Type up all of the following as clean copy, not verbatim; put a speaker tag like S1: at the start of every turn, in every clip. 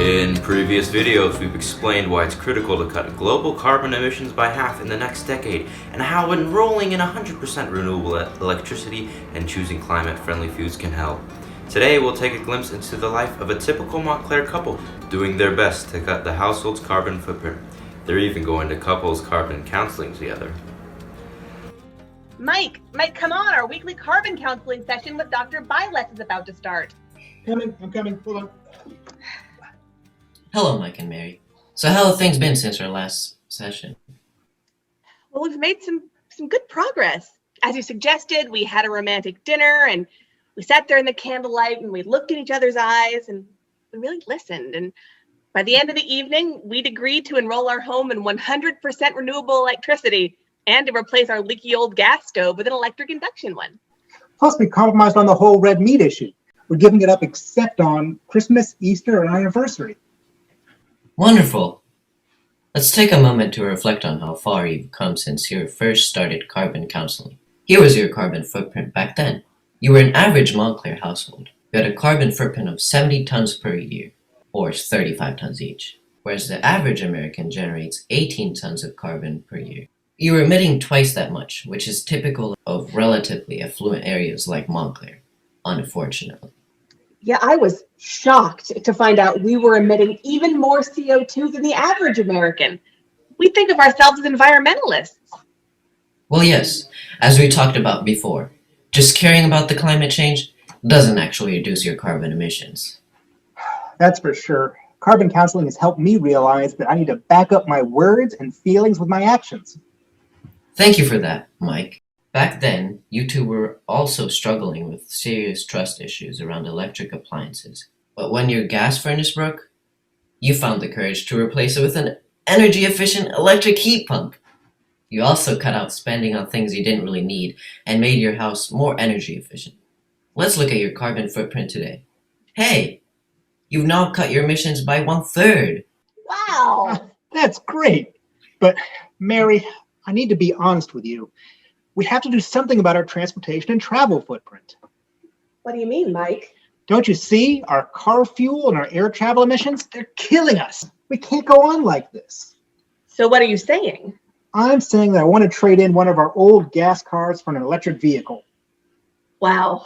S1: In previous videos, we've explained why it's critical to cut global carbon emissions by half in the next decade, and how enrolling in 100% renewable electricity and choosing climate-friendly foods can help. Today, we'll take a glimpse into the life of a typical Montclair couple doing their best to cut the household's carbon footprint. They're even going to couples carbon counseling together.
S2: Mike, come on, our weekly carbon counseling session with Dr. Byleth is about to start.
S3: I'm coming, hold on.
S4: Hello, Mike and Mary. So how have things been since our last session?
S2: Well, we've made some good progress. As you suggested, we had a romantic dinner and we sat there in the candlelight and we looked in each other's eyes and we really listened. And by the end of the evening, we'd agreed to enroll our home in 100% renewable electricity and to replace our leaky old gas stove with an electric induction one.
S3: Plus, we compromised on the whole red meat issue. We're giving it up except on Christmas, Easter, and our anniversary.
S4: Wonderful. Let's take a moment to reflect on how far you've come since you first started carbon counseling. Here was your carbon footprint back then. You were an average Montclair household. You had a carbon footprint of 70 tons per year, or 35 tons each, whereas the average American generates 18 tons of carbon per year. You were emitting twice that much, which is typical of relatively affluent areas like Montclair, unfortunately.
S2: Yeah, I was shocked to find out we were emitting even more CO2 than the average American. We think of ourselves as environmentalists.
S4: Well, yes, as we talked about before, just caring about the climate change doesn't actually reduce your carbon emissions.
S3: That's for sure. Carbon counseling has helped me realize that I need to back up my words and feelings with my actions.
S4: Thank you for that, Mike. Back then, you two were also struggling with serious trust issues around electric appliances. But when your gas furnace broke, you found the courage to replace it with an energy-efficient electric heat pump. You also cut out spending on things you didn't really need and made your house more energy efficient. Let's look at your carbon footprint today. Hey, you've now cut your emissions by 1/3.
S2: Wow!
S3: That's great. But, Mary, I need to be honest with you. We have to do something about our transportation and travel footprint.
S2: What do you mean, Mike?
S3: Don't you see? Our car fuel and our air travel emissions, they're killing us. We can't go on like this.
S2: So what are you saying?
S3: I'm saying that I want to trade in one of our old gas cars for an electric vehicle.
S2: Wow.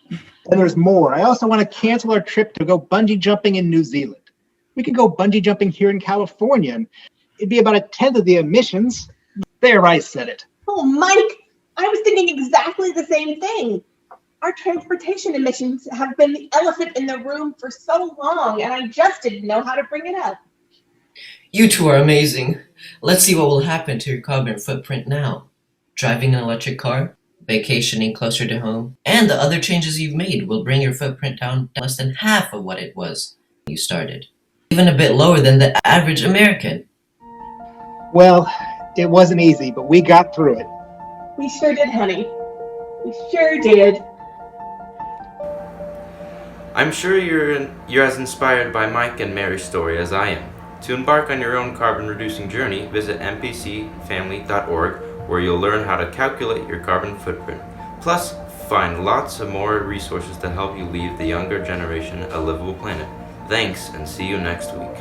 S3: And there's more. I also want to cancel our trip to go bungee jumping in New Zealand. We can go bungee jumping here in California, and it'd be about 1/10 of the emissions. There, I said it.
S5: Oh, Mike, I was thinking exactly the same thing. Our transportation emissions have been the elephant in the room for so long, and I just didn't know how to bring it up.
S4: You two are amazing. Let's see what will happen to your carbon footprint now. Driving an electric car, vacationing closer to home, and the other changes you've made will bring your footprint down to less than half of what it was when you started. Even a bit lower than the average American.
S3: Well, it wasn't easy, but we got through it.
S5: We sure did, honey. We sure did.
S1: I'm sure you're as inspired by Mike and Mary's story as I am. To embark on your own carbon-reducing journey, visit mpcfamily.org, where you'll learn how to calculate your carbon footprint. Plus, find lots of more resources to help you leave the younger generation a livable planet. Thanks, and see you next week.